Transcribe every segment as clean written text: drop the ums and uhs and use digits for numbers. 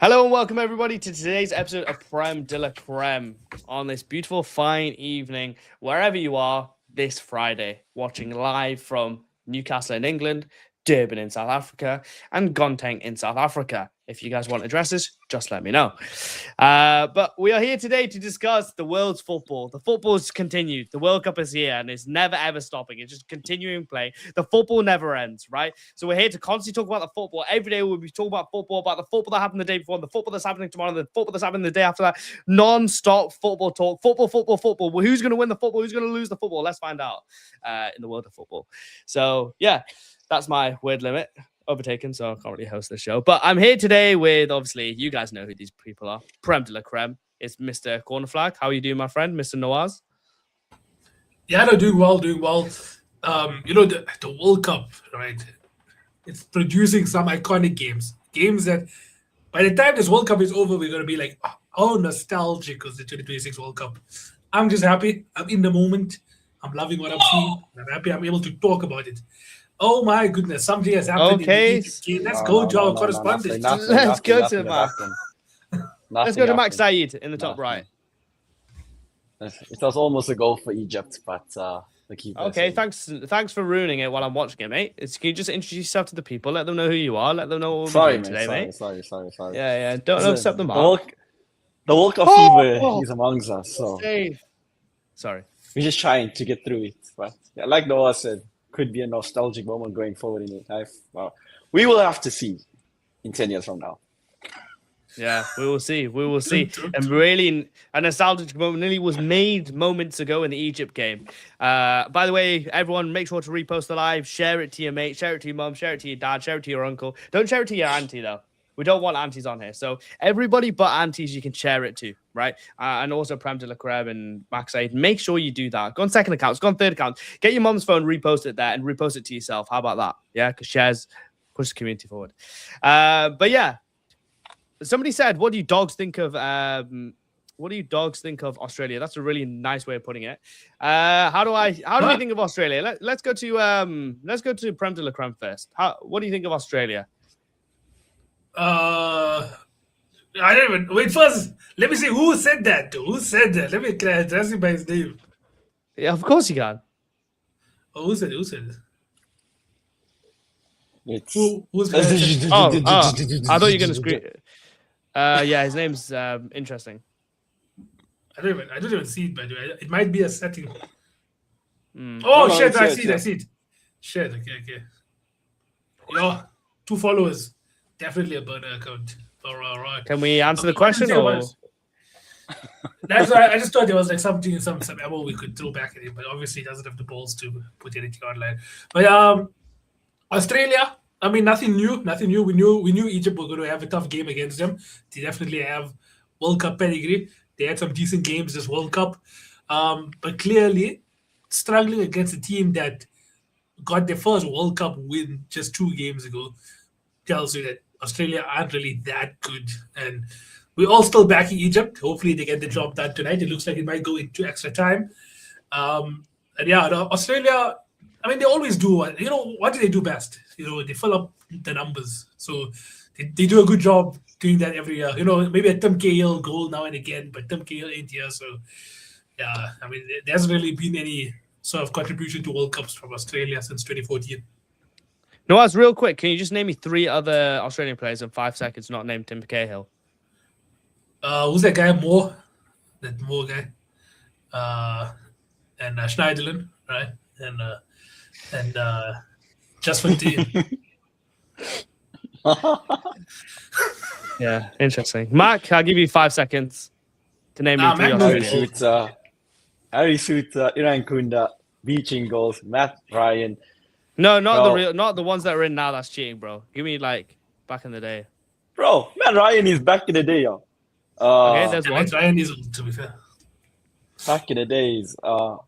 Hello and welcome everybody to today's episode of Prem de la Creme on this beautiful fine evening, wherever you are this Friday, watching live from Newcastle in England, Durban in South Africa, and Gauteng in South Africa. If you guys want addresses, just let me know. But we are here today to discuss the world's football. The football's continued. The World Cup is here and it's never ever stopping. It's just continuing play. The football never ends, right? So we're here to constantly talk about the football. Every day we'll be talking about the football that happened the day before, the football that's happening tomorrow, the football that's happening the day after that. Non-stop football talk. Football. Well, who's going to win the football? Who's going to lose the football? Let's find out in the world of football. So, yeah, that's my word limit. Overtaken, so I can't really host the show. But I'm here today with, obviously, you guys know who these people are. Prem de la Creme. It's Mr. Corner Flag. How are you doing, my friend, Mr. Nawaz? Yeah, no, doing well. The World Cup, right? It's producing some iconic games that by the time this World Cup is over, we're going to be like, oh, nostalgic because the 2026 World Cup. I'm just happy. I'm in the moment. I'm loving what I'm seeing. I'm happy I'm able to talk about it. Oh my goodness, something has happened. Okay. Let's go to our correspondent. Let's go to Max. Let's go to Max Saeed in the top right. It was almost a goal for Egypt, but the keeper. Okay, thanks for ruining it while I'm watching it, mate. Can you just introduce yourself to the people? Let them know who you are. Let them know what we're doing today, mate. Sorry. Yeah. Don't upset them up. The World Cup fever is amongst us, so sorry. We're just trying to get through it. But yeah, like Noah said, could be a nostalgic moment going forward in your life. Well, we will have to see in 10 years from now. Yeah, we will see. And really, a nostalgic moment nearly was made moments ago in the Egypt game. By the way, everyone, make sure to repost the live, share it to your mate, share it to your mum, share it to your dad, share it to your uncle. Don't share it to your auntie, though. We don't want aunties on here. So everybody but aunties, you can share it to, right? And also Prem de la Creme and Max Aid. Make sure you do that. Go on second accounts. Go on third account. Get your mum's phone, repost it there, and repost it to yourself. How about that? Yeah, because shares push the community forward. But yeah, somebody said, "What do you dogs think of? Australia?" That's a really nice way of putting it. How do we think of Australia? Let's go to Prem de la Creme first. What do you think of Australia? I don't even wait. First, let me see who said that. Let me address him by his name. Yeah, of course you can. Oh, who said it? Who's I thought you were going to scream. Yeah, his name's interesting. I don't even see it, by the way. It might be a setting. Shit! I see it. Shit, okay. 2 followers. Definitely a burner account. All right. Can we answer the question? Or? That's why I just thought there was like some ammo we could throw back at him, but obviously he doesn't have the balls to put anything online. But Australia, I mean, nothing new. We knew Egypt were going to have a tough game against them. They definitely have World Cup pedigree. They had some decent games this World Cup, but clearly struggling against a team that got their first World Cup win just 2 games ago tells you that Australia aren't really that good. And we're all still backing Egypt. Hopefully they get the job done tonight. It looks like it might go into extra time. Australia, I mean, they always do what do they do best? They fill up the numbers. So they do a good job doing that every year. Maybe a Tim Cahill goal now and again, but Tim Cahill ain't here. So, yeah, I mean, there hasn't really been any sort of contribution to World Cups from Australia since 2014. Noaz, real quick, can you just name me 3 other Australian players in 5 seconds not named Tim Cahill? Who's that guy? That Moore guy. And Schneiderlin, right? And just for the Yeah, interesting. Mark, I'll give you 5 seconds to name me 3 Australians. Harry Suter, Iran Kunda, Beaching goals, Matt Ryan. No, not the ones that are in now. That's cheating, bro. Give me like back in the day. Bro, Matt Ryan is back in the day, yo. Okay, there's one. Matt Ryan is, to be fair. Back in the days. Wow.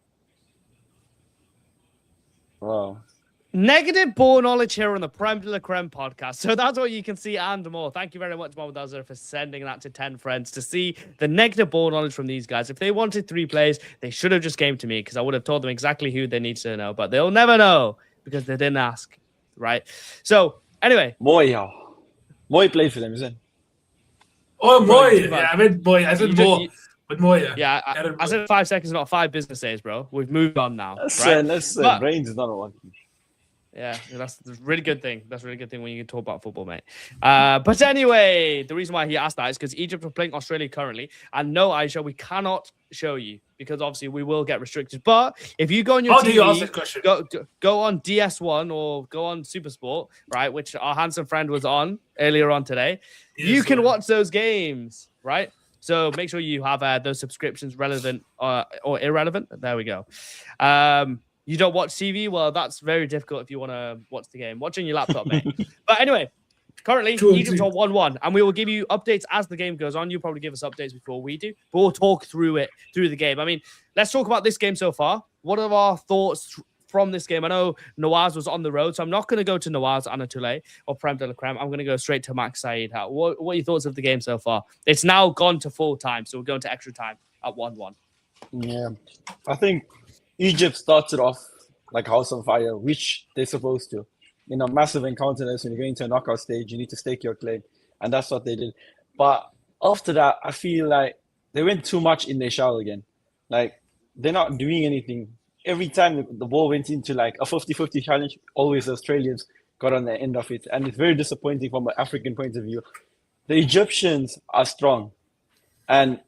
Negative ball knowledge here on the Prem de la Creme podcast. So that's what you can see and more. Thank you very much, Mohamed Azhar, for sending that to 10 friends to see the negative ball knowledge from these guys. If they wanted 3 players, they should have just came to me because I would have told them exactly who they need to know. But they'll never know because they didn't ask, right? So, anyway. Moy plays for them, isn't Oh, Bro, Moy. man. Yeah, I meant Moy. I said You Mo. ju- But Moy, yeah. Yeah, Aaron I Moy. said 5 seconds, not 5 business days, bro. We've moved on now, right? Listen, But- brains is not working. Yeah, that's a really good thing. That's a really good thing when you can talk about football, mate. But anyway, the reason why he asked that is because Egypt are playing Australia currently. And no, Aisha, we cannot show you because obviously we will get restricted. But if you go on your How do you ask TV, that question? go on DS1 or go on Supersport, right, which our handsome friend was on earlier on today. You Yes, can sir. watch those games, right? So make sure you have those subscriptions relevant or irrelevant. There we go. You don't watch TV? Well, that's very difficult if you want to watch the game. Watch on your laptop, mate. But anyway, currently, True, Egypt true. are 1-1, and we will give you updates as the game goes on. You'll probably give us updates before we do, but we'll talk through the game. I mean, let's talk about this game so far. What are our thoughts from this game? I know Nawaz was on the road, so I'm not going to go to Nawaz, Anatoly, or Prem de la Creme. I'm going to go straight to Max Saeed. What are your thoughts of the game so far? It's now gone to full time, so we're going to extra time at 1-1. Yeah, I think Egypt started off like house on fire, which they're supposed to. In a massive encounter, when you're going to a knockout stage, you need to stake your claim, and that's what they did. But after that, I feel like they went too much in their shell again. Like they're not doing anything. Every time the ball went into like a 50-50 challenge, always the Australians got on the end of it, and it's very disappointing from an African point of view. The Egyptians are strong, and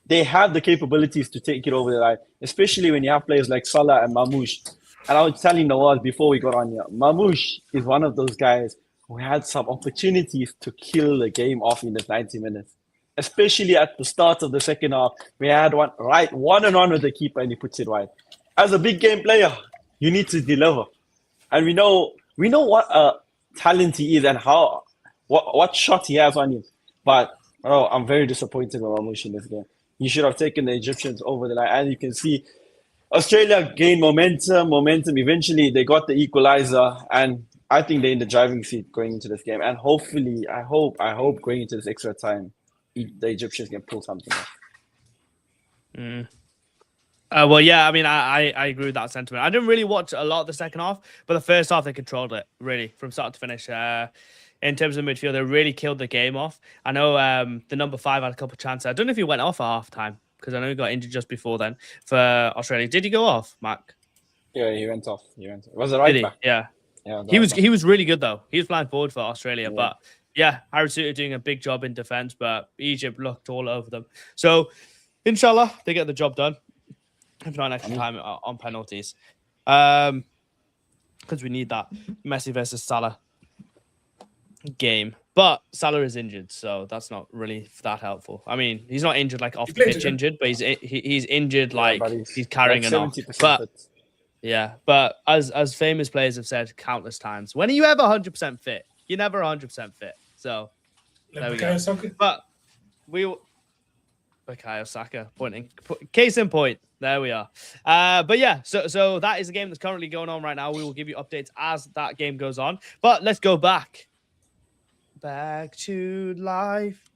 they have the capabilities to take it over the line, especially when you have players like Salah and Mamouche. And I was telling Nawaz before we got on here, Mamouche is one of those guys who had some opportunities to kill the game off in the 90 minutes, especially at the start of the second half. We had one-on-one with the keeper and he puts it wide. As a big game player, you need to deliver. And we know what talent he is and what shot he has on him. But I'm very disappointed with Mamouche in this game. You should have taken the Egyptians over the line. And you can see Australia gained momentum. Eventually, they got the equalizer. And I think they're in the driving seat going into this game. And hopefully, I hope going into this extra time, the Egyptians can pull something off. Well, yeah, I mean, I agree with that sentiment. I didn't really watch a lot of the second half, but the first half, they controlled it, really, from start to finish. In terms of midfield, they really killed the game off. I know the number 5 had a couple of chances. I don't know if he went off at half time because I know he got injured just before then for Australia. Did he go off, Mac? Yeah, he went off. It was a right back. Yeah. Yeah, He was really good though. He was flying forward for Australia, Yeah. but yeah, Harry Suter doing a big job in defense, but Egypt looked all over them. So, inshallah, they get the job done. If not, extra time on penalties, because we need that Messi versus Salah game. But Salah is injured, so that's not really that helpful. I mean, he's not injured like off the pitch injured, but he's injured like but he's carrying like an knock. 70% But fit. yeah, but as famous players have said countless times, when are you ever 100% fit? You're never 100% fit. So there we go. But we will. Bukayo Saka pointing. Case in point. There we are. But yeah, so that is a game that's currently going on right now. We will give you updates as that game goes on. But let's go back to life,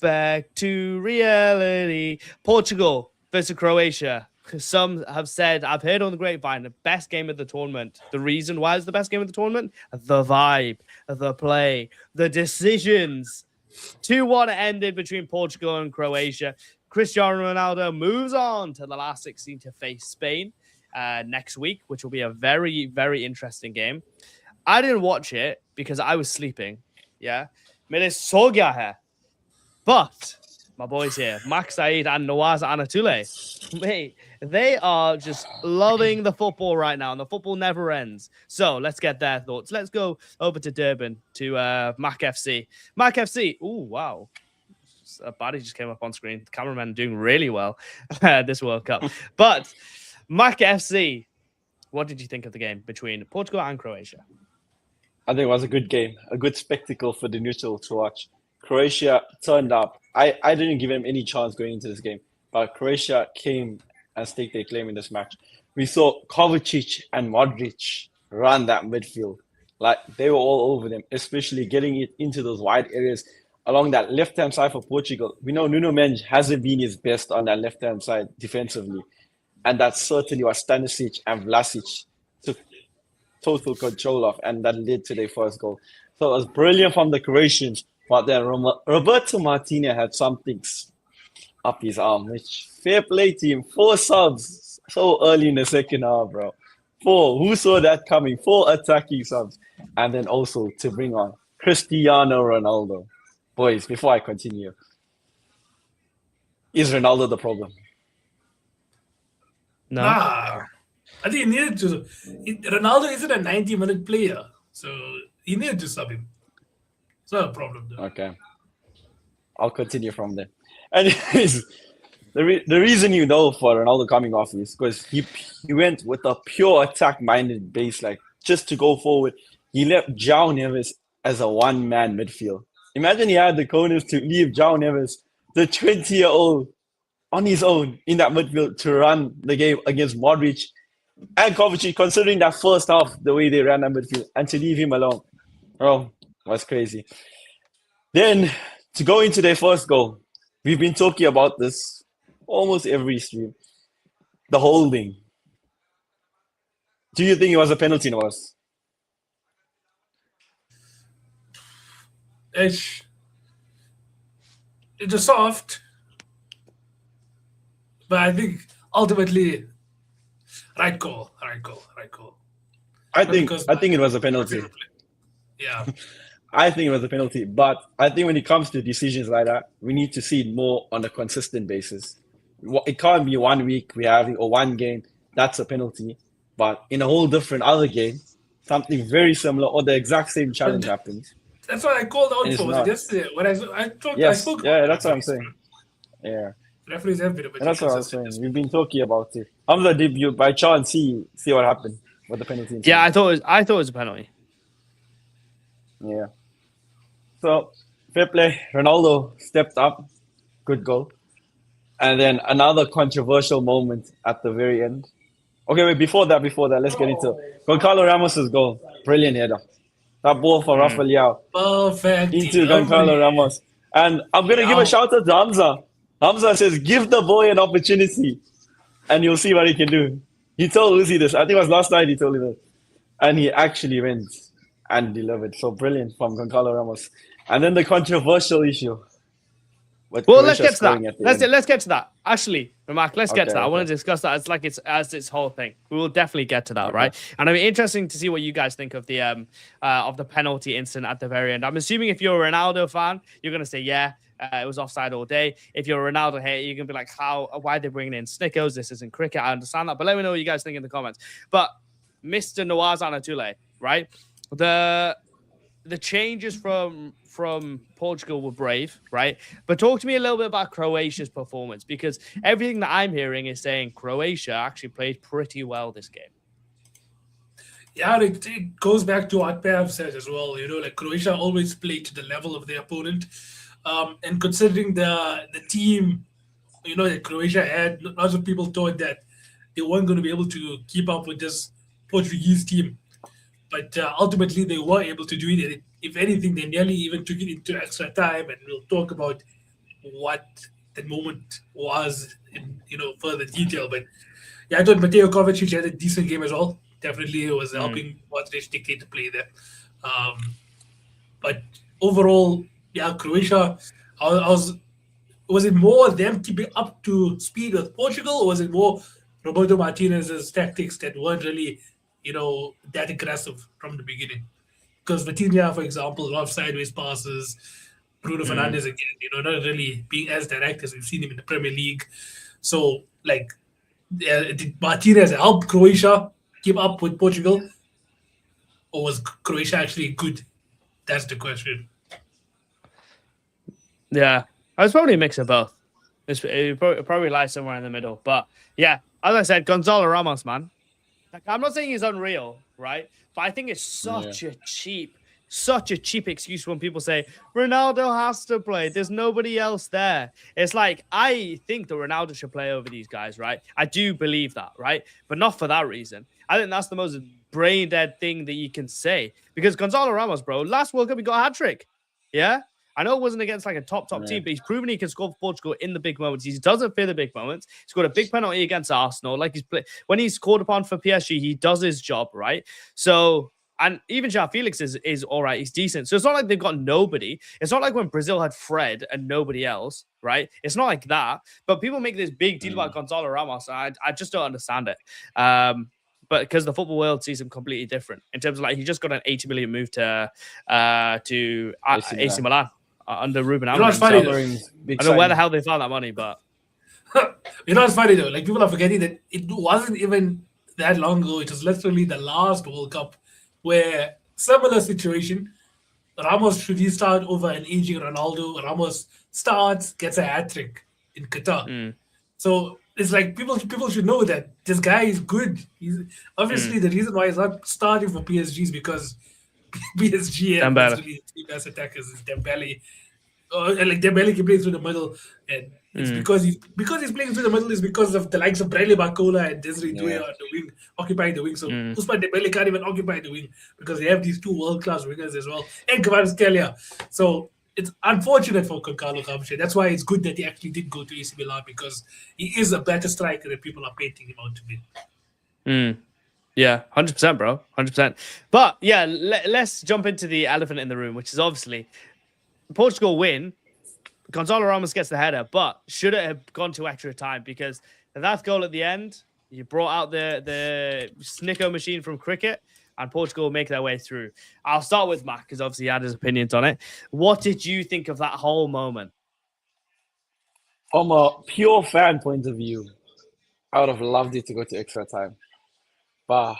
back to reality. Portugal versus Croatia. Some have said, I've heard on the grapevine, the best game of the tournament. The reason why it's the best game of the tournament? The vibe, the play, the decisions. 2-1 ended between Portugal and Croatia. Cristiano Ronaldo moves on to the last 16 to face Spain next week, which will be a very, very interesting game. I didn't watch it because I was sleeping. Yeah. Mere so gaya hai. But my boys here, Max Saeed and Nawaz Anatoly, mate, they are just loving the football right now, and the football never ends. So let's get their thoughts. Let's go over to Durban to Mac FC. Mac FC, oh, wow. A body just came up on screen. The cameraman doing really well this World Cup. But Mac FC, what did you think of the game between Portugal and Croatia? I think it was a good game, a good spectacle for the neutral to watch. Croatia turned up. I didn't give them any chance going into this game, but Croatia came and staked their claim in this match. We saw Kovacic and Modric run that midfield. Like, they were all over them, especially getting it into those wide areas along that left-hand side for Portugal. We know Nuno Mendes hasn't been his best on that left-hand side defensively, and that certainly was Stanisic and Vlasic took total control of, and that led to their first goal. So it was brilliant from the Croatians But then Roberto Martinez had something up his arm, which fair play to him. 4 subs so early in the second half, bro. 4. Who saw that coming? 4 attacking subs. And then also to bring on Cristiano Ronaldo. Boys, before I continue, is Ronaldo the problem? No. Nah, I think he needed to. Ronaldo isn't a 90-minute player, so he needed to sub him. It's not a problem, though. Okay. I'll continue from there. Anyways, the reason you know for Ronaldo coming off is because he went with a pure attack-minded base, like just to go forward. He left João Neves as a one-man midfield. Imagine he had the cojones to leave João Neves, the 20-year-old, on his own in that midfield to run the game against Modric and Kovacic, considering that first half, the way they ran that midfield, and to leave him alone. Oh, was crazy. Then, to go into their first goal, we've been talking about this almost every stream. The holding. Do you think it was a penalty, Nawaz? It's a soft, but I think ultimately, right call. I think it was a penalty. Yeah. I think it was a penalty, but I think when it comes to decisions like that, we need to see it more on a consistent basis. It can't be 1 week we have or one game that's a penalty, but in a whole different other game, something very similar or the exact same challenge happens. That's what I called out for not. yesterday. When I talked, Yes, I spoke. yeah, that's what I'm saying. Yeah, Referees have been a bit and that's what I'm inconsistent. saying. We've been talking about it. Hamza, did you by chance see what happened with the penalty? Yeah, I thought it was a penalty. Yeah. So, fair play. Ronaldo stepped up. Good goal. And then another controversial moment at the very end. Okay, wait, before that, let's get into Goncalo Ramos' goal. Brilliant header. That ball for Rafael Perfect. into Goncalo Ramos. And I'm going to give a shout out to Hamza. Hamza says, give the boy an opportunity and you'll see what he can do. He told Uzi this. I think it was last night he told him this. And he actually went and delivered. So brilliant from Goncalo Ramos. And then the controversial issue. Well, let's get to that. Let's get to that. Actually, Mark, let's get to that. I want to discuss that. It's like it's whole thing. We will definitely get to that, right? And it'll be interesting to see what you guys think of the penalty incident at the very end. I'm assuming if you're a Ronaldo fan, you're gonna say, yeah, it was offside all day. If you're a Ronaldo hater, you're gonna be like, why are they bringing in Snickers? This isn't cricket. I understand that, but let me know what you guys think in the comments. But Mr. Nawaz Anatule, right? The changes from Portugal were brave, right? But talk to me a little bit about Croatia's performance, because everything that I'm hearing is saying Croatia actually played pretty well this game. Yeah, it goes back to what Prem said as well. You know, like Croatia always played to the level of their opponent. And considering the team, you know, that Croatia had, lots of people thought that they weren't going to be able to keep up with this Portuguese team. But ultimately, they were able to do it. And if anything, they nearly even took it into extra time. And we'll talk about what that moment was in further detail. But yeah, I thought Mateo Kovacic had a decent game as well. Definitely, it was helping Modric dictate the play there. But overall, yeah, Croatia. Was it more them keeping up to speed with Portugal, or was it more Roberto Martinez's tactics that weren't really that aggressive from the beginning? Because Vitinha, for example, a lot of sideways passes. Bruno Fernandes again, not really being as direct as we've seen him in the Premier League. So, did Martinez help Croatia keep up with Portugal, or was Croatia actually good? That's the question. Yeah, I was probably a mix of both. It probably lies somewhere in the middle. But yeah, as I said, Gonzalo Ramos, man. Like, I'm not saying he's unreal, right? But I think it's such a cheap excuse when people say Ronaldo has to play. There's nobody else there. It's like, I think that Ronaldo should play over these guys, right? I do believe that, right? But not for that reason. I think that's the most brain dead thing that you can say. Because Gonzalo Ramos, bro, last World Cup he got a hat-trick. Yeah? I know it wasn't against like a top team, but he's proven he can score for Portugal in the big moments. He doesn't fear the big moments. He scored a big penalty against Arsenal. Like when he's called upon for PSG, he does his job, right? So And even João Felix is all right. He's decent. So it's not like they've got nobody. It's not like when Brazil had Fred and nobody else, right? It's not like that. But people make this big deal about Gonzalo Ramos. And I just don't understand it. But because the football world sees him completely different in terms of like he just got an 80 million move to AC Milan under Ruben Amorim. It's funny, I don't know where the hell they found that money, but it's funny though. Like people are forgetting that it wasn't even that long ago. It was literally the last World Cup where similar situation. Ramos should he start over an aging Ronaldo. Ramos starts, gets a hat trick in Qatar. So it's like people should know that this guy is good. He's obviously the reason why he's not starting for PSG is because PSG and three best attackers is Dembele. Like Dembele can play through the middle, and it's because he's playing through the middle is because of the likes of Bradley Barcola and Desiree Doué on the wing, occupying the wing. So Ousmane Dembele can't even occupy the wing because they have these two world-class wingers as well, and Kvaratskhelia. So it's unfortunate for Gonzalo Ramos. That's why it's good that he actually did go to AC Milan because he is a better striker than people are painting him out to be. Yeah, 100%, bro, 100%. But yeah, let's jump into the elephant in the room, which is obviously Portugal win. Gonzalo Ramos gets the header, but should it have gone to extra time? Because that goal at the end, you brought out the snicko machine from cricket, and Portugal make their way through. I'll start with Matt, because obviously he had his opinions on it. What did you think of that whole moment? From a pure fan point of view, I would have loved it to go to extra time. But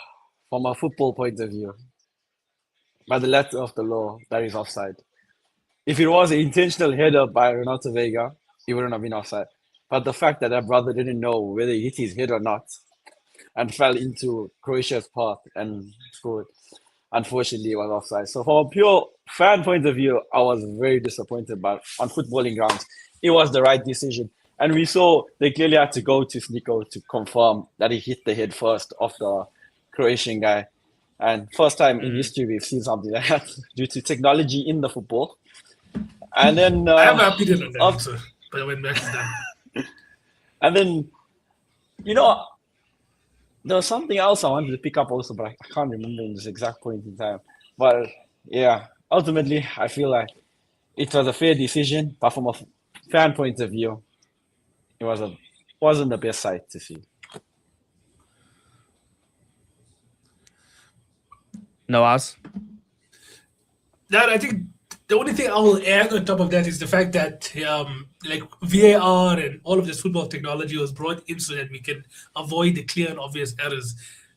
from a football point of view, by the letter of the law, that is offside. If it was an intentional header by Renato Vega, it wouldn't have been offside. But the fact that brother didn't know whether he hit his head or not and fell into Croatia's path and scored, unfortunately, it was offside. So from a pure fan point of view, I was very disappointed. But on footballing grounds, it was the right decision. And we saw they clearly had to go to Snico to confirm that he hit the head first of the Croatian guy. And first time in history, we've seen something like that due to technology in the football. And then I have an opinion on that answer, but when Max is done. And then, there was something else I wanted to pick up also, but I can't remember in this exact point in time. But yeah, ultimately, I feel like it was a fair decision, but from a fan point of view, it wasn't the best sight to see. No, as? I think the only thing I will add on top of that is the fact that like VAR and all of this football technology was brought in so that we can avoid the clear and obvious errors.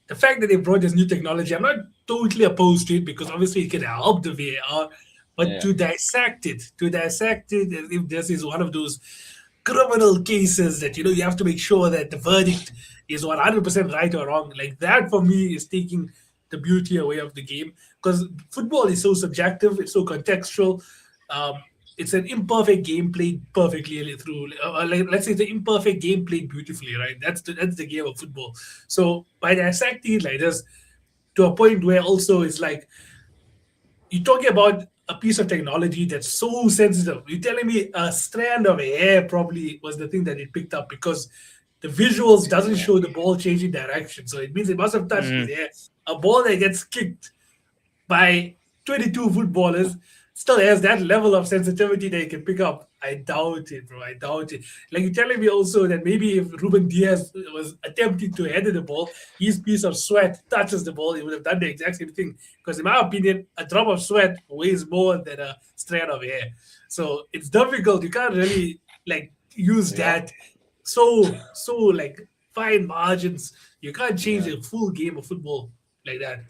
The fact that they brought this new technology, I'm not totally opposed to it because obviously it can help the VAR, but to dissect it as if this is one of those criminal cases that, you have to make sure that the verdict is 100% right or wrong. Like that for me is taking the beauty away of the game because football is so subjective, it's so contextual. It's an imperfect game played perfectly through. Let's say it's an imperfect game played beautifully, right? That's the game of football. So by dissecting it like this, to a point where also it's like you're talking about a piece of technology that's so sensitive. You're telling me a strand of hair probably was the thing that it picked up because the visuals doesn't show the ball changing direction. So it means it must have touched his hair. A ball that gets kicked by 22 footballers still has that level of sensitivity that you can pick up. I doubt it, bro. I doubt it. Like you're telling me also that maybe if Ruben Diaz was attempting to header the ball, his piece of sweat touches the ball, he would have done the exact same thing. Because in my opinion, a drop of sweat weighs more than a strand of hair. So it's difficult. You can't really use that so like fine margins. You can't change a full game of football like that.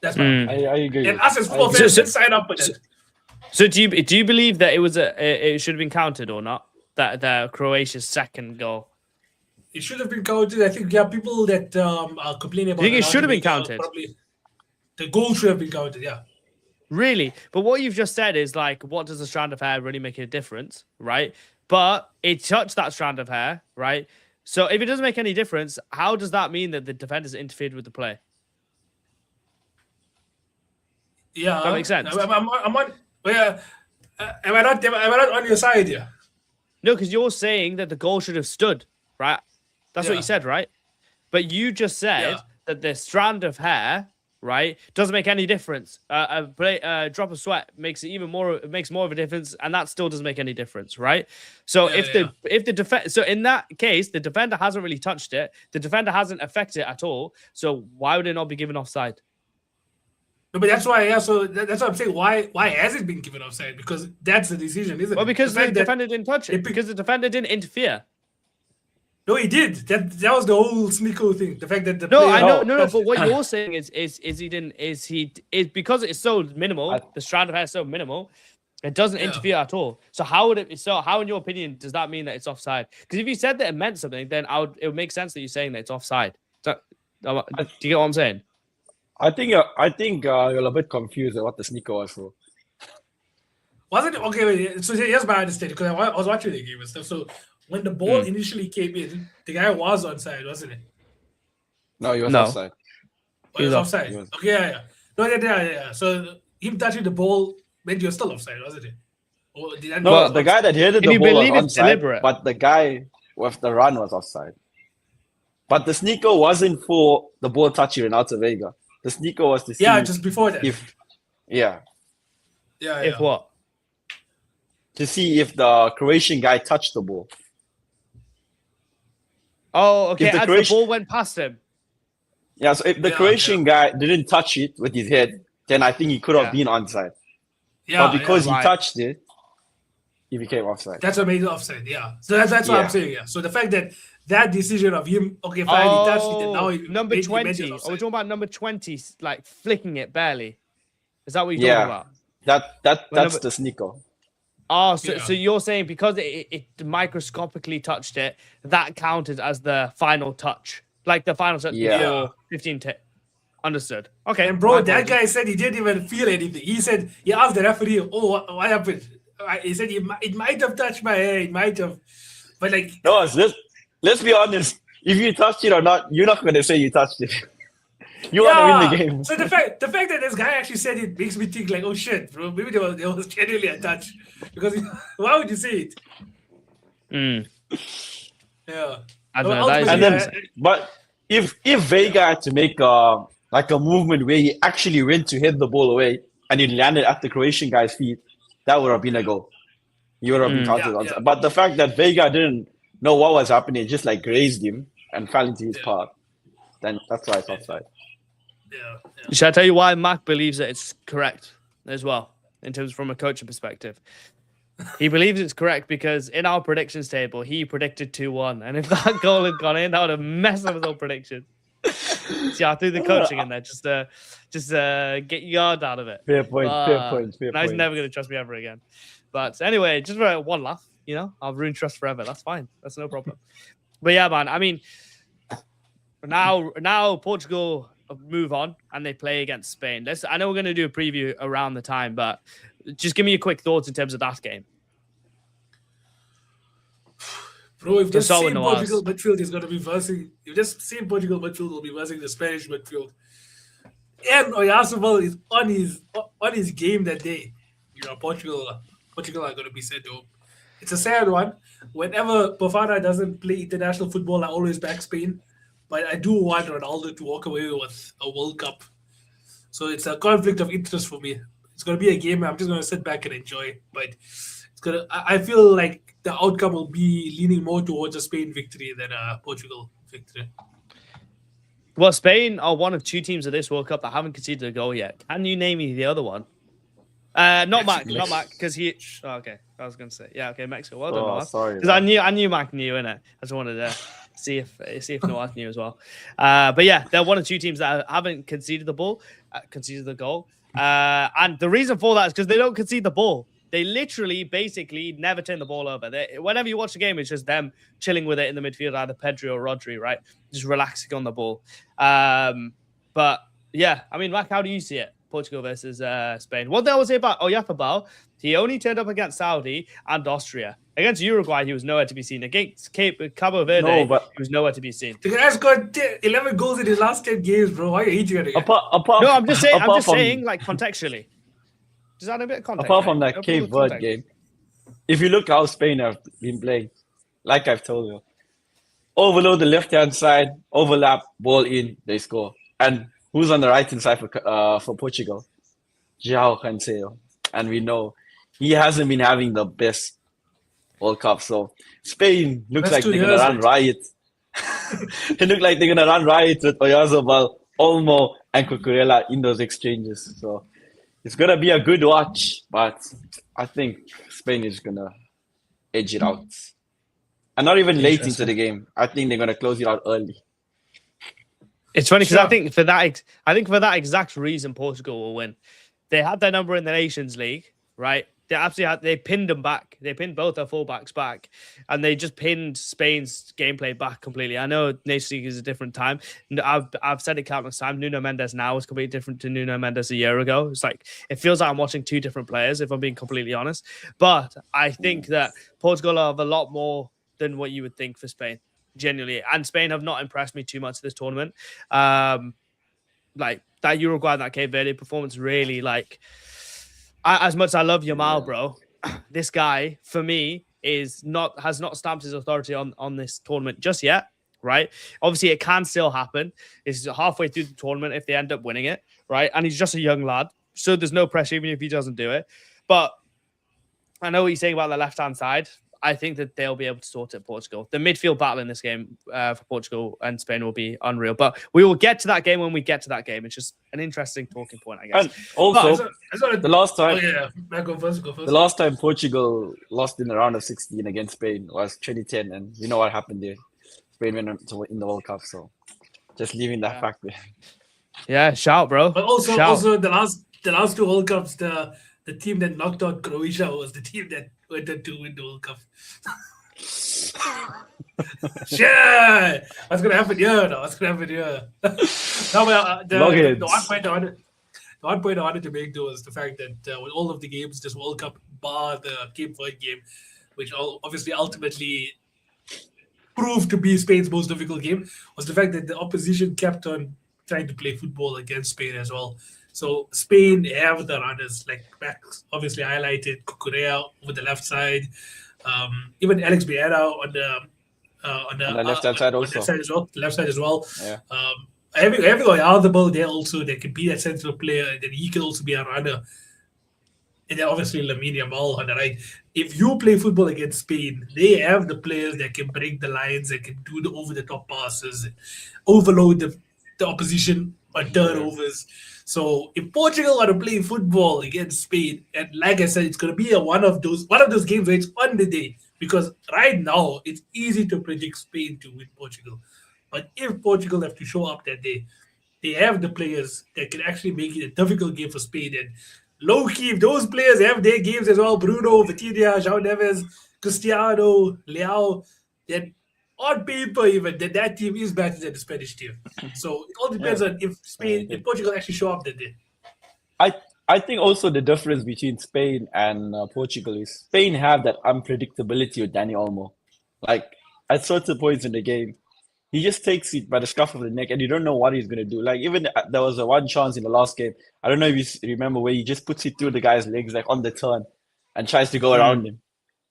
That's my I agree. And us as football fans should sign up for that. So do you believe that it should have been counted or not? That the Croatia's second goal. It should have been counted. I think people that are complaining about. Do you think it should have been counted? Probably the goal should have been counted. Yeah. Really, but what you've just said is like, what does a strand of hair really make a difference, right? But it touched that strand of hair, right? So if it doesn't make any difference, how does that mean that the defenders interfered with the play? Yeah, that makes sense. I'm on. Am I not on your side here? No, because you're saying that the goal should have stood, right? That's what you said, right? But you just said that the strand of hair right? Doesn't make any difference. A drop of sweat makes it even more. It makes more of a difference, and that still doesn't make any difference, right? So if the defense, so in that case, the defender hasn't really touched it. The defender hasn't affected it at all. So why would it not be given offside? No, but that's why. Yeah, so that's what I'm saying. Why has it been given offside? Because that's the decision, isn't it? Well, because the defender didn't touch it. Because the defender didn't interfere. No, he did. That was the whole Sneeko thing. The fact that the but what you're saying is because it's so minimal. The strand of hair is so minimal. It doesn't interfere at all. So how would it? So how, in your opinion, does that mean that it's offside? Because if you said that it meant something, then it would make sense that you're saying that it's offside. So, do you get what I'm saying? I think you're a bit confused at what the Sneeko was for. Wasn't it? Okay, wait. So here's my understanding, because I was watching the game and stuff. So when the ball initially came in, the guy was onside, wasn't it? No, he was offside. Oh, he was offside. Okay, yeah. No, yeah. So him touching the ball meant you're still offside, wasn't it? Or did that the guy that headed the ball was onside, but the guy with the run was offside. But the Sneeko wasn't for the ball touching Renato Vega. The Sneeko was to see just before that. If what? To see if the Croatian guy touched the ball. Oh, okay. As the ball went past him. Yeah, so if the Croatian guy didn't touch it with his head, then I think he could have been onside. Yeah, but because he touched it, he became offside. That's what made it offside, yeah. So that's what I'm saying, yeah. So the fact that decision of him, okay, fine, he touched it, and now he number 20. Are we talking about number 20, like flicking it barely? Is that what you're talking about? That's the Sneeko. Oh, so you're saying because it microscopically touched it, that counted as the final touch, like the final touch before 15 tick. Understood. Okay. And bro, that guy said he didn't even feel anything. He said he asked the referee, "Oh, what happened?" He said it might have touched my hair. It might have, but like no. Let's be honest. If you touched it or not, you're not going to say you touched it. You want to win the game. So the fact that this guy actually said it makes me think like, oh shit, bro, maybe there was genuinely a touch. Because why would you say it? Yeah. I don't know. But if Vega had to make a movement where he actually went to hit the ball away and it landed at the Croatian guy's feet, that would have been a goal. You would have been counted on. But the fact that Vega didn't know what was happening, just like grazed him and fell into his path, then that's why it's offside. Yeah. Should I tell you why Mac believes that it's correct as well, in terms from a coaching perspective? He believes it's correct because in our predictions table, he predicted 2-1. And if that goal had gone in, that would have messed up his whole prediction. See, I threw the coaching in there just get yard out of it. Fair point. Now he's never going to trust me ever again. But anyway, just for one laugh, I'll ruin trust forever. That's fine. That's no problem. But yeah, man, I mean, now Portugal move on and they play against Spain. I know we're going to do a preview around the time, but just give me your quick thoughts in terms of that game. Bro, if just same Portugal midfield is going to be versing, if just same Portugal midfield will be versing the Spanish midfield, and Oyarzabal is on his game that day, Portugal are going to be sent home. It's a sad one. Whenever Bofana doesn't play international football, I always back Spain. But I do want Ronaldo to walk away with a World Cup. So it's a conflict of interest for me. It's going to be a game I'm just going to sit back and enjoy. But I feel like the outcome will be leaning more towards a Spain victory than a Portugal victory. Well, Spain are one of two teams of this World Cup that haven't conceded a goal yet. Can you name me the other one? Not Mac, because he. Oh, okay, I was going to say, okay, Mexico. Well done, Mark. Sorry. Because I knew Mac knew, innit? I just wanted to see if Nawaz knew as well. But yeah, they're one of two teams that haven't conceded the goal. And the reason for that is because they don't concede the ball. They literally, basically, never turn the ball over. Whenever you watch the game, it's just them chilling with it in the midfield, either Pedri or Rodri, right? Just relaxing on the ball. But yeah, I mean, Mac, how do you see it? Portugal versus Spain. What did I say about Oyarzabal? He only turned up against Saudi and Austria. Against Uruguay, he was nowhere to be seen. Against Cabo Verde, he was nowhere to be seen. The guy's got 11 goals in his last 10 games, bro. Why are you hating at it? I'm just saying, like, contextually. Just add a bit of context. Apart from that Cape Verde game, if you look how Spain have been playing, like I've told you, overload the left-hand side, overlap, ball in, they score. And who's on the right hand side for Portugal? João Cancelo, and we know he hasn't been having the best World Cup. So Spain looks That's like 2 they're gonna years, run mate. riot. They look like they're gonna run riot with Oyarzabal, Olmo, and Cucurella in those exchanges. So it's gonna be a good watch, but I think Spain is gonna edge it out. And not even late into the game. I think they're gonna close it out early. It's funny because Sure. I think for that exact reason, Portugal will win. They had their number in the Nations League, right? They pinned them back. They pinned both their fullbacks back, and they just pinned Spain's gameplay back completely. I know Nations League is a different time. I've said it countless times. Nuno Mendes now is completely different to Nuno Mendes a year ago. It's like it feels like I'm watching two different players, if I'm being completely honest. But I think that Portugal have a lot more than what you would think for Spain, genuinely. And Spain have not impressed me too much this tournament. Like that Uruguay and that Cape Verde performance really like. As much as I love Yamal, bro, this guy for me has not stamped his authority on this tournament just yet, right? Obviously, it can still happen. It's halfway through the tournament if they end up winning it, right? And he's just a young lad, so there's no pressure even if he doesn't do it. But I know what you're saying about the left-hand side. I think that they'll be able to sort it, Portugal. The midfield battle in this game for Portugal and Spain will be unreal. But we will get to that game when we get to that game. It's just an interesting talking point, I guess. And also, the last time, Go first. the last time Portugal lost in the round of 16 against Spain was 2010, and you know what happened there. Spain went in the World Cup, so just leaving that fact there. Yeah, shout, bro. But also the last two World Cups, the team that knocked out Croatia was the team that went to win the World Cup. Shit! What's gonna happen here? No, what's gonna happen here? No, but the one point I wanted to make though is the fact that with all of the games, this World Cup, bar the Cape Verde game, which obviously ultimately proved to be Spain's most difficult game, was the fact that the opposition kept on trying to play football against Spain as well. So Spain have the runners, like Max obviously highlighted, Cucurella over the left side, even Alex Vieira on the left-hand side also. Left side as well. Yeah. Having Oyarzabal there also, that could be that central player, and then he can also be a runner. And then obviously Lamine Yamal on the right. If you play football against Spain, they have the players that can break the lines, that can do the over-the-top passes, overload the opposition on turnovers. So if Portugal are to play football against Spain, and like I said, it's going to be one of those games where it's on the day, because right now it's easy to predict Spain to win Portugal. But if Portugal have to show up that day, they have the players that can actually make it a difficult game for Spain. And low-key, if those players have their games as well, Bruno, Vitinha, João Neves, Cristiano, Leao, then on paper even, that team is better than the Spanish team. So it all depends on if Portugal actually show up that day. I think also the difference between Spain and Portugal is Spain have that unpredictability with Dani Olmo. Like at certain points in the game, he just takes it by the scruff of the neck, and you don't know what he's going to do. Like even there was one chance in the last game. I don't know if you remember where he just puts it through the guy's legs like on the turn and tries to go around him,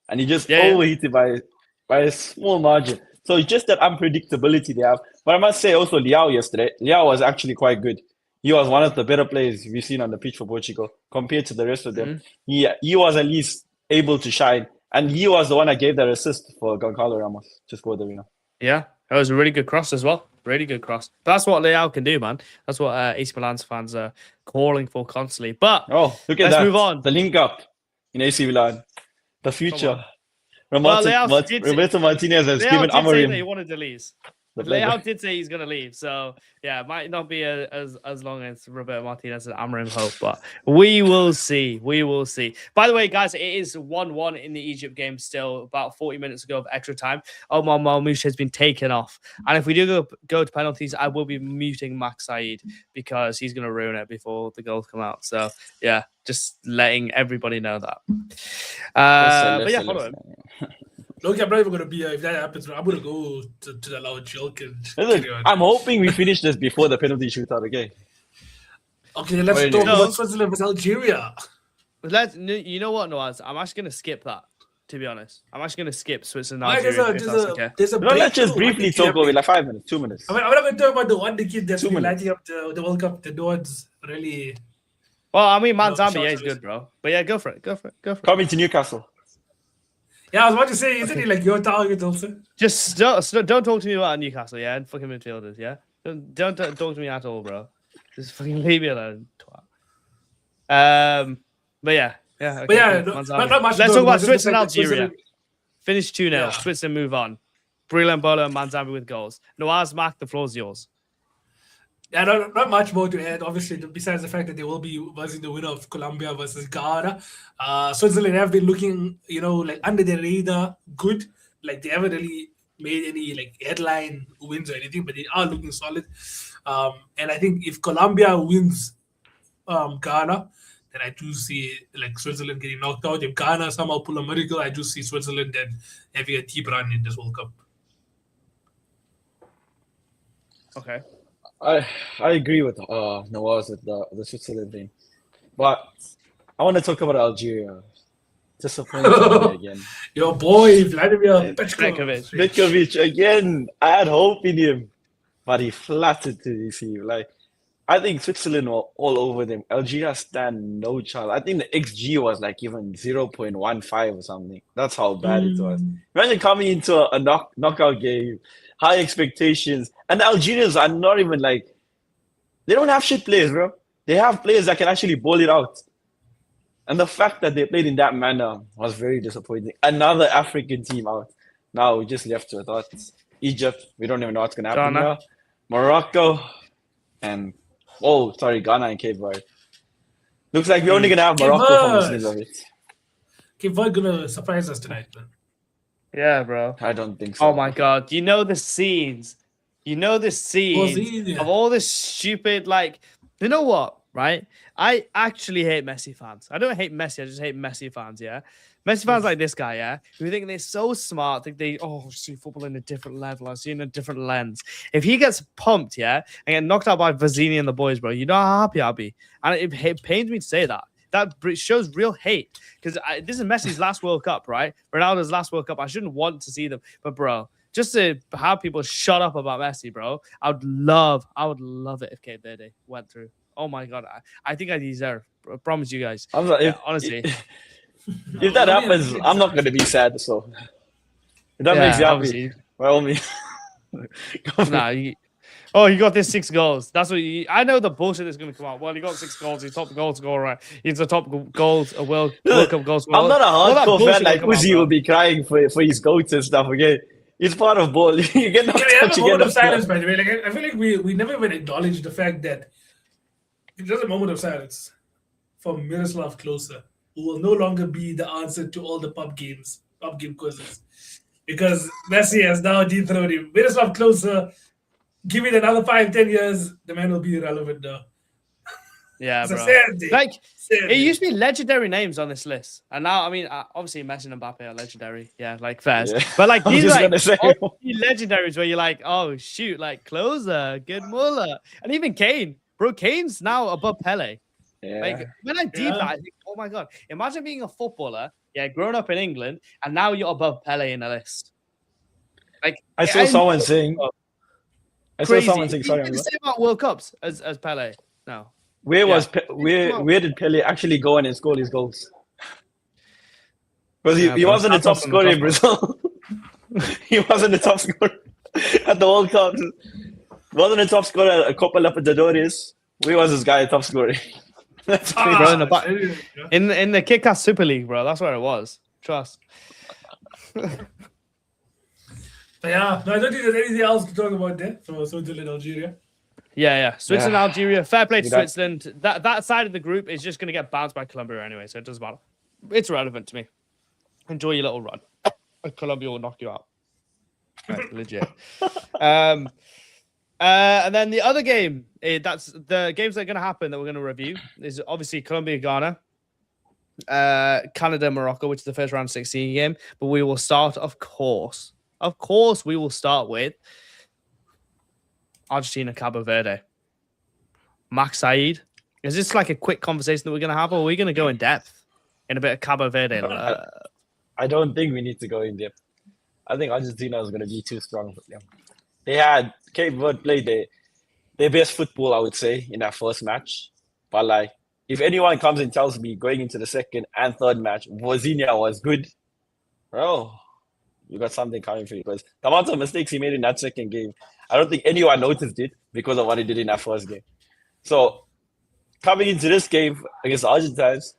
and he just overhit it by a small margin. So it's just that unpredictability they have. But I must say also Leao yesterday. Leao was actually quite good. He was one of the better players we've seen on the pitch for Portugal compared to the rest of them. He was at least able to shine, and he was the one that gave that assist for Goncalo Ramos to score the winner. Yeah, that was a really good cross as well. Really good cross. But that's what Leao can do, man. That's what AC Milan's fans are calling for constantly. But look at let's that. Move on. The link up in AC Milan. The future. Roberto Martinez has Leao given did say Amorim. that he wanted to leave. Leao did say he's going to leave, so yeah, it might not be as long as Roberto Martinez and Amorim hope, but we will see. We will see. By the way, guys, it is 1-1 in the Egypt game still, about 40 minutes ago of extra time. Omar Marmoush has been taken off, and if we do go to penalties, I will be muting Max Said because he's going to ruin it before the goals come out. So yeah, just letting everybody know that. But yeah, follow him. Look, I'm not even going to be here. If that happens, I'm going to go to the loud joke. I'm hoping we finish this before the penalty shootout again. Okay, let's talk about Switzerland versus Algeria. You know what, Noaz? I'm actually going to skip that To be honest, I'm actually going to skip Switzerland, Why Algeria. If that's okay. there's a No, let's just breakthrough briefly one talk over like 5 minutes, 2 minutes. I'm not going to talk about the one kid that's 2 been minutes. lighting up the World Cup. The Dodds really. Well, I mean, No, Manzambi, short yeah, he's service. good, bro. But yeah, go for it. Coming to Newcastle. Yeah, I was about to say, isn't he like your target also? Just don't talk to me about Newcastle, yeah, and fucking midfielders, yeah. Don't talk to me at all, bro. Just fucking leave me alone. Twat. But yeah. Okay, But yeah, cool. not much. Let's to talk about just the Switzerland, fact that Algeria. Finish 2-0. Yeah. Switzerland move on. Brilliant bowler and Manzambi with goals. Nawaz, Mark, the floor's yours. Yeah, not much more to add. Obviously, besides the fact that they will be versus the winner of Colombia versus Ghana. Switzerland have been looking, like under the radar, good. Like they haven't really made any like headline wins or anything, but they are looking solid. And I think if Colombia wins Ghana, then I do see like Switzerland getting knocked out. If Ghana somehow pull a miracle, I do see Switzerland then having a deep run in this World Cup. Okay. I agree with Nawaz with the Switzerland thing, but I want to talk about Algeria. Disappointing again. Your boy Vladimir Petkovic. Petkovic again. I had hope in him, but he flattered to deceive. Like I think Switzerland were all over them. Algeria stand no chance. I think the XG was like even 0.15 or something. That's how bad it was. Imagine coming into a knockout game, high expectations, and the Algerians are not even like they don't have shit players, bro. They have players that can actually bowl it out. And the fact that they played in that manner was very disappointing. Another African team out. Now we just left with us. Egypt, we don't even know what's gonna happen Ghana. now. Morocco, and Ghana and Cape Verde. Looks like we're only gonna have Cape Morocco from the Verde. sniff of it. Cape Verde gonna surprise us tonight, man. Yeah, bro. I don't think so. Oh my god. You know the scenes. Of all this stupid, like, you know what, right? I actually hate Messi fans. I don't hate Messi, I just hate Messi fans, yeah? Messi fans like this guy, yeah? Who think they're so smart, think they, see football in a different level, I see in a different lens. If he gets pumped, yeah, and get knocked out by Vazini and the boys, bro, you know how happy I'll be. And it pains me to say that. That shows real hate. Because this is Messi's last World Cup, right? Ronaldo's last World Cup. I shouldn't want to see them. But, bro, just to have people shut up about Messi, bro, I would love it if Cape Verde went through. Oh, my God. I think I deserve. I promise you guys. I'm not, honestly. If that happens, I'm not gonna be sad. So if that makes you happy, obviously. by all means. Nah, you got this 6 goals. That's what I know the bullshit is going to come out. Well, he got 6 goals. He's top goal scorer. Right? He's the top goals, a World Cup goal scorer. I'm not a hardcore fan like Uzi will will be crying for his goats and stuff. Okay, it's part of ball. You get knocked Can we have out, a you get moment of knocked silence, out. by the way? Like, I feel like we never even acknowledged the fact that just a moment of silence for Miroslav Klose, who will no longer be the answer to all the pub game quizzes. Because Messi has now dethroned him. Miroslav Klose, give it another 5-10 years, the man will be irrelevant now. Yeah, It's bro. a sad day. Like, Sad it day. used to be legendary names on this list. And now, I mean, obviously Messi and Mbappe are legendary. Yeah, like fairs. Yeah. But like I was these just like gonna say. all these legendaries where you're like, oh shoot, like Closer, good Muller. And even Kane. Bro, Kane's now above Pele. Yeah. Like when I deep Yeah. that, I think, oh my god, imagine being a footballer, yeah, growing up in England, and now you're above Pele in the list. Like I saw someone saying. crazy. Sorry, He did the same about World Cups as Pele. No. where Yeah. was where did Pele actually go in and score his goals? Because he bro, wasn't the top Santos scorer in and Brazil. He wasn't the top scorer at the World Cup. Wasn't the top scorer at a Copa Libertadores. Where was this guy top scorer? That's crazy. Bro, in the back- Yeah. In the Kick Ass Super League, bro. That's where it was. Trust. But yeah, no, I don't think there's anything else to talk about there for Switzerland, Algeria. Yeah. Switzerland, Yeah. Algeria. Fair play to We got- Switzerland. That side of the group is just going to get bounced by Colombia anyway, so it doesn't matter. It's relevant to me. Enjoy your little run. Colombia will knock you out. Right, legit. And then the other game, that's the games that are going to happen that we're going to review is obviously Colombia, Ghana, Canada, Morocco, which is the first round 16 game. But we will start, of course, we will start with Argentina, Cabo Verde. Max Said. Is this like a quick conversation that we're going to have, or are we going to go in depth in a bit of Cabo Verde? I don't think we need to go in depth. I think Argentina is going to be too strong for them. They had Cape Verde played their best football, I would say, in that first match. But like, if anyone comes and tells me going into the second and third match, Vozinha was good, bro, you got something coming for you. Because the amount of mistakes he made in that second game, I don't think anyone noticed it because of what he did in that first game. So coming into this game against the Argentines,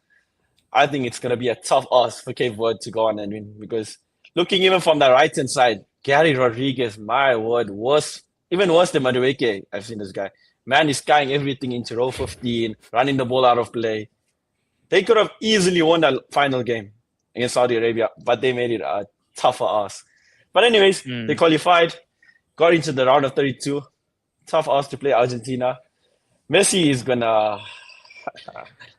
I think it's going to be a tough ask for Cape Verde to go on and win. Because looking even from the right-hand side, Gary Rodriguez, my word, even worse than Madueke. I've seen this guy. Man is skying everything into row 15, running the ball out of play. They could have easily won that final game against Saudi Arabia, but they made it a tougher ask. But anyways, they qualified, got into the round of 32. Tough ask to play Argentina. Messi is going to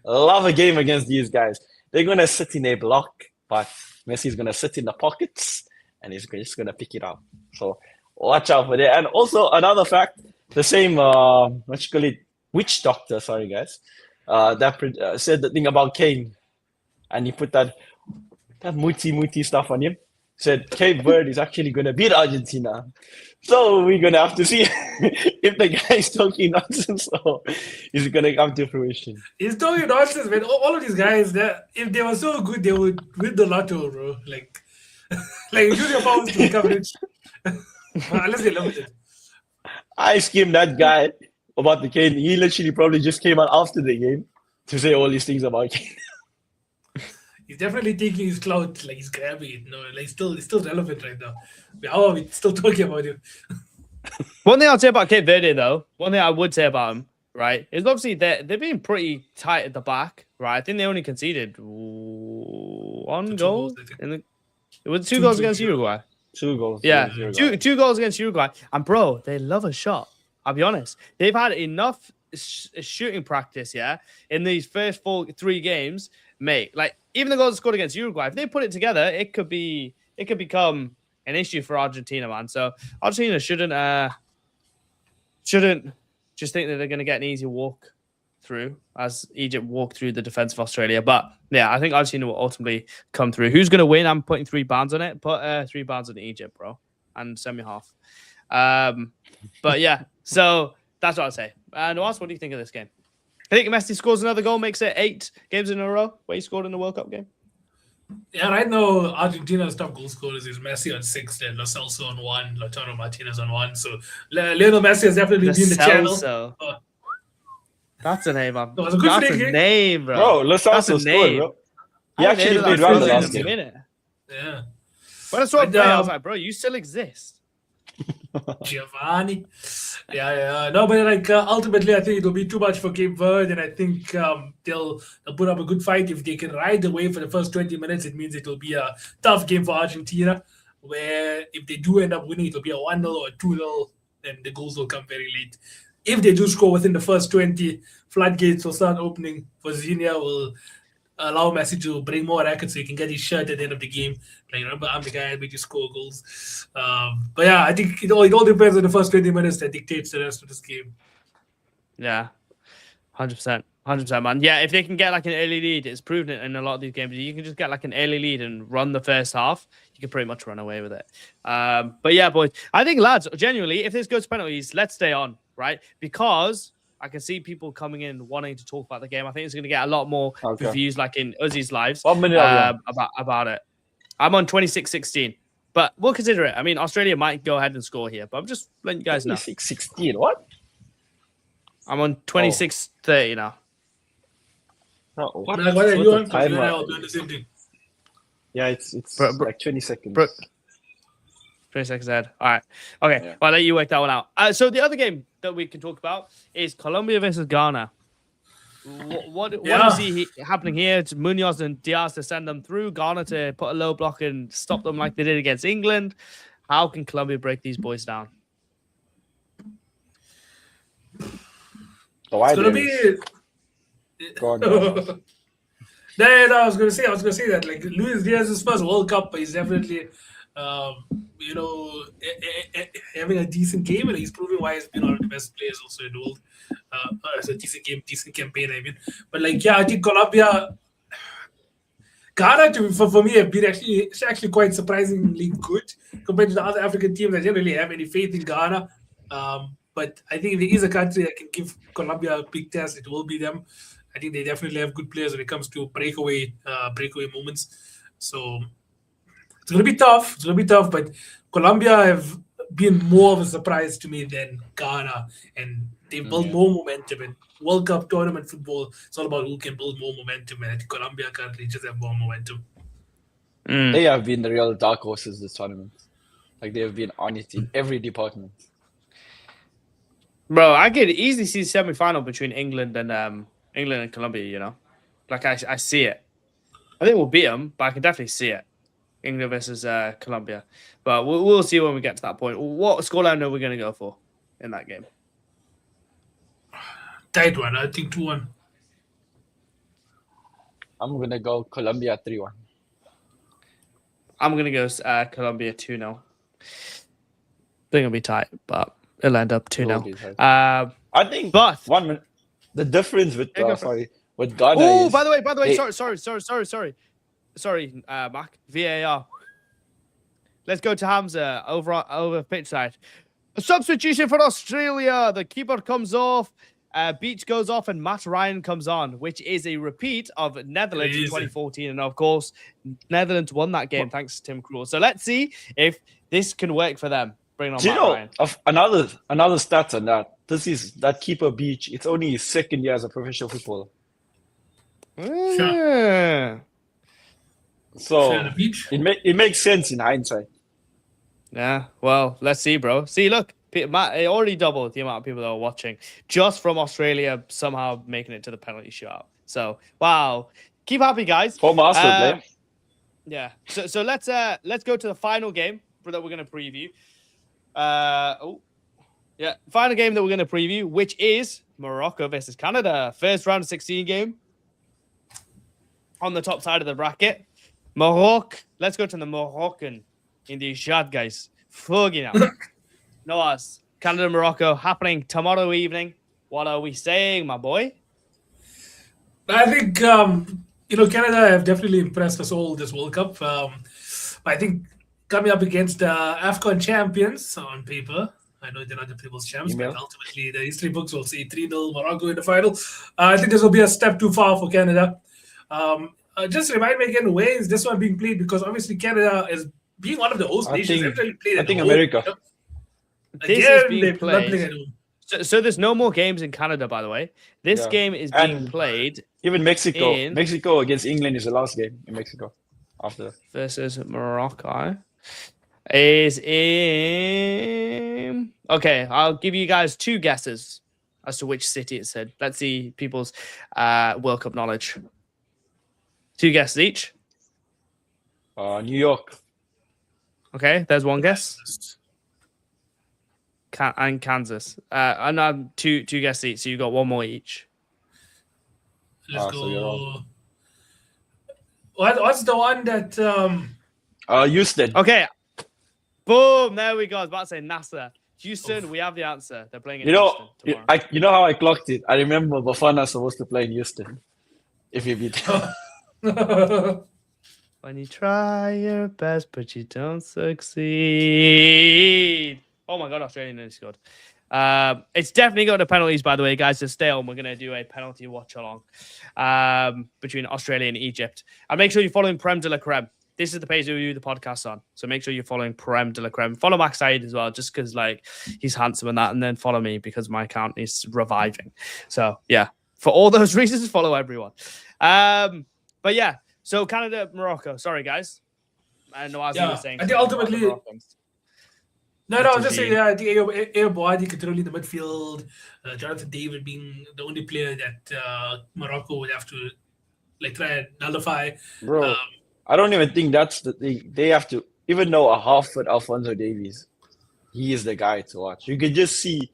love a game against these guys. They're going to sit in a block, but Messi is going to sit in the pockets and he's just going to pick it up. So watch out for that. And also another fact, the same, witch doctor, sorry guys, that said the thing about Kane. And he put that muti stuff on him. Said Cape Verde is actually going to beat Argentina. So we're going to have to see if the guy is talking nonsense or is it going to come to fruition. He's talking nonsense, man. All of these guys, if they were so good, they would win the lotto, bro. Like use your powers to become rich. Unless they love it. I skimmed that guy about the Kane. He literally probably just came out after the game to say all these things about Kane. He's definitely taking his clout, like he's grabbing it. No, like it's still relevant right now. How are we still talking about him? One thing I'll say about Cape Verde, though, one thing I would say about him, right, is obviously they've been pretty tight at the back, right? I think they only conceded one goal. It was two goals against Uruguay. 2 goals. Yeah, two goals against Uruguay. And bro, they love a shot. I'll be honest. They've had enough shooting practice, yeah, in these first 3 games, mate. Like even the goals scored against Uruguay, if they put it together, it could become an issue for Argentina, man. So Argentina shouldn't just think that they're going to get an easy walk through as Egypt walk through the defense of Australia. But yeah, I think Argentina will ultimately come through. Who's going to win? I'm putting £3 on it. Put 3 pounds on Egypt, bro, and semi-half. But yeah, so that's what I'd say. Noas, what do you think of this game? I think Messi scores another goal, makes it 8 games in a row where he scored in the World Cup game. Yeah, right now Argentina's top goal scorers is Messi on 6, then Lo Celso on 1, Lautaro Martinez on 1. So Lionel Messi has definitely been the channel. That's a name, man. That's a name, bro. Bro, Lo Celso scored, bro. He actually played well the last game. Yeah. When I saw him play, I was like, bro, you still exist. Giovanni. Yeah. No, but like ultimately, I think it'll be too much for Cape Verde, and I think they'll put up a good fight if they can ride the wave for the first 20 minutes. It means it will be a tough game for Argentina, where if they do end up winning, it'll be a 1-0 or a 2-0, and the goals will come very late. If they do score within the first 20, floodgates will start opening. Vozinha will allow Messi to bring more rackets so he can get his shirt at the end of the game. Like, remember, I'm the guy that made you score goals. But yeah, I think it all depends on the first 20 minutes that dictates the rest of this game. Yeah, 100%. 100%, man. Yeah, if they can get like an early lead, it's proven it in a lot of these games. You can just get like an early lead and run the first half. You can pretty much run away with it. But yeah, boys, I think, lads, genuinely, if this goes to penalties, let's stay on, right? Because I can see people coming in wanting to talk about the game. I think it's going to get a lot more reviews, like in Uzi's lives, 1 minute about it. I'm on 26-16, but we'll consider it. I mean, Australia might go ahead and score here, but I'm just letting you guys know. 26-16, what? I'm on 26-30 now. No, what are you on? Time I'll do the same thing. Yeah, it's like 20 seconds. 20 seconds ahead. All right. Okay. Yeah. Well, I'll let you work that one out. So the other game that we can talk about is Colombia versus Ghana. What do you see happening here? It's Munoz and Diaz to send them through. Ghana to put a low block and stop them like they did against England. How can Colombia break these boys down? It's going to be... Go on. I was going to say that like Luis Diaz's first World Cup, he's definitely having a decent game, and he's proving why he's been one of the best players also in the world. It's a decent game, decent campaign, I mean. But like, yeah, I think Ghana Ghana, for me, have been actually quite surprisingly good compared to the other African teams. I didn't really have any faith in Ghana. But I think if there is a country that can give Colombia a big test, it will be them. I think they definitely have good players when it comes to breakaway moments. So it's going to be tough. It's going to be tough, but Colombia have been more of a surprise to me than Ghana, and they've built more momentum. And World Cup tournament football, it's all about who can build more momentum, and I think Colombia currently just have more momentum. They have been the real dark horses this tournament. Like, they have been on it in every department. Bro, I could easily see the semi-final between England and Colombia. You know, like I see it. I think we'll beat them, but I can definitely see it. England versus Colombia, but we'll see when we get to that point. What scoreline are we going to go for in that game? Tight one, I think 2-1. I'm gonna go Colombia 3-1. I'm going to go Colombia 2-0. I think it'll be tight, but it'll end up 2-0. I think, but the difference with with Ghana oh, is... by the way, sorry, Mac. VAR. Let's go to Hamza over pitch side. A substitution for Australia. The keeper comes off. Beach goes off and Matt Ryan comes on, which is a repeat of Netherlands in 2014. And of course, Netherlands won that game thanks to Tim Krul. So let's see if this can work for them. Bring on Matt Ryan. Of another stat on that. This is that keeper Beach. It's only his second year as a professional footballer. Sure. So it makes sense in hindsight. Yeah, well, let's see, bro. See, look, Matt, it already doubled the amount of people that are watching just from Australia somehow making it to the penalty shootout. So, wow. Keep happy, guys. Former Arsenal player. Yeah. So let's go to the final game that we're going to preview. Final game that we're going to preview, which is Morocco versus Canada. First round of 16 game on the top side of the bracket. Morocco. Let's go to the Moroccan in the Jad, guys. Fucking hell. No us. Canada, Morocco happening tomorrow evening. What are we saying, my boy? I think Canada have definitely impressed us all this World Cup. I think coming up against AFCON champions on paper, I know they're not the people's champs, but ultimately the history books will say 3-0 Morocco in the final. I think this will be a step too far for Canada. Just remind me again, where is this one being played? Because obviously Canada is being one of the host nations. I think America. This is being played. So there's no more games in Canada, by the way. This game is being played. Even Mexico. Mexico against England is the last game in Mexico. After versus Morocco is in. Okay, I'll give you guys 2 guesses as to which city it's in. Let's see people's World Cup knowledge. 2 guesses each. New York. Okay, there's 1 guess. And Kansas. And 2 guesses each, so you got 1 more each. Let's go. What's the one that? Houston. Okay. Boom! There we go. I was about to say NASA. Houston. We have the answer. They're playing in Houston tomorrow. You know how I clocked it. I remember Bafana's supposed to play in Houston. If you beat him. When you try your best, but you don't succeed. Oh my God, Australia nearly scored. It's definitely going to penalties, by the way, guys. So stay on. We're going to do a penalty watch along between Australia and Egypt. And make sure you're following Prem de la Creme. This is the page that we do the podcast on. So make sure you're following Prem de la Creme. Follow Max Said as well, just because he's handsome and that. And then follow me because my account is reviving. So yeah, for all those reasons, follow everyone. But yeah, so Canada, Morocco. Sorry, guys. I know as you were saying. I think ultimately. No, I was just saying, I think Ayo Boadi controlling in the midfield, Jonathan David being the only player that Morocco would have to try and nullify. Bro, I don't even think that's the thing. They have to, even though a half-foot Alphonso Davies, he is the guy to watch. You can just see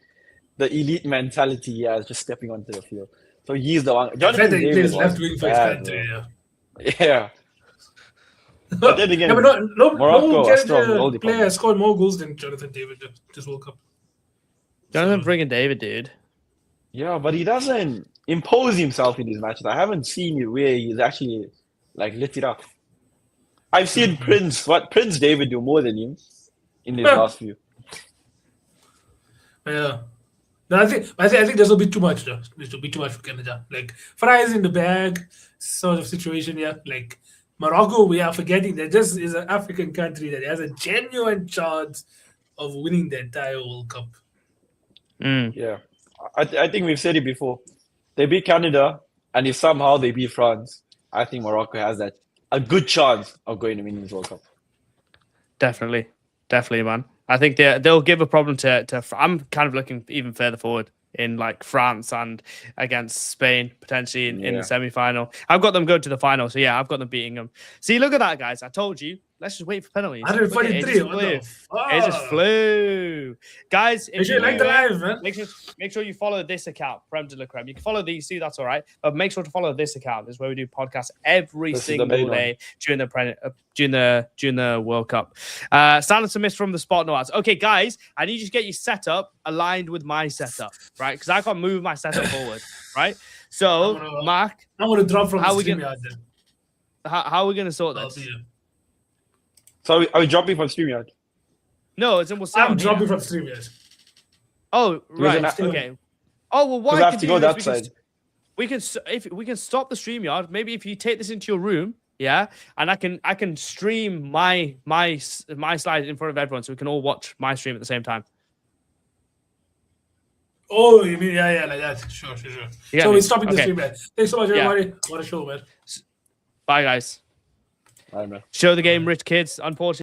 the elite mentality he has just stepping onto the field. So he's the one. Jonathan David left wing for his country, yeah. But then again, no player has scored more goals than Jonathan David this World Cup. Jonathan friggin' David, dude. Yeah, but he doesn't impose himself in these matches. I haven't seen it where he's actually lit it up. I've seen Prince David do more than him in his Yeah. last few. Yeah. No, I think this will be too much though. This will be too much for Canada. Like fries in the bag sort of situation here. Like Morocco, we are forgetting that this is an African country that has a genuine chance of winning the entire World Cup. Yeah, I think we've said it before. They beat Canada, and if somehow they beat France, I think Morocco has a good chance of going to win this World Cup. Definitely, man. I think they'll give a problem to. I'm kind of looking even further forward in like France and against Spain potentially in the semi-final. I've got them going to the final, so yeah, I've got them beating them. See, look at that, guys! I told you. Let's just wait for penalties. 143. It just flew, guys. If you like the live, man, make sure you follow this account, Prem de la Creme. You can follow these two, that's all right. But make sure to follow this account. This is where we do podcasts every single day during the World Cup. Silence and miss from the spot no ads. Okay, guys, I need you to get your setup aligned with my setup, right? Because I can't move my setup forward, right? So, Mark, I'm gonna drop from the StreamYard then. How are we gonna sort this? So are we dropping from StreamYard? No, I'm dropping from StreamYard. Oh, right. Okay. Oh well, what I have to go that side. We can stop the StreamYard. Maybe if you take this into your room, yeah, and I can stream my slide in front of everyone, so we can all watch my stream at the same time. Oh, you mean yeah, like that? Sure. So we're stopping the StreamYard. Thanks so much, everybody. What a show, man. Bye, guys. Bye, man. Show the game, rich kids. Unfortunately.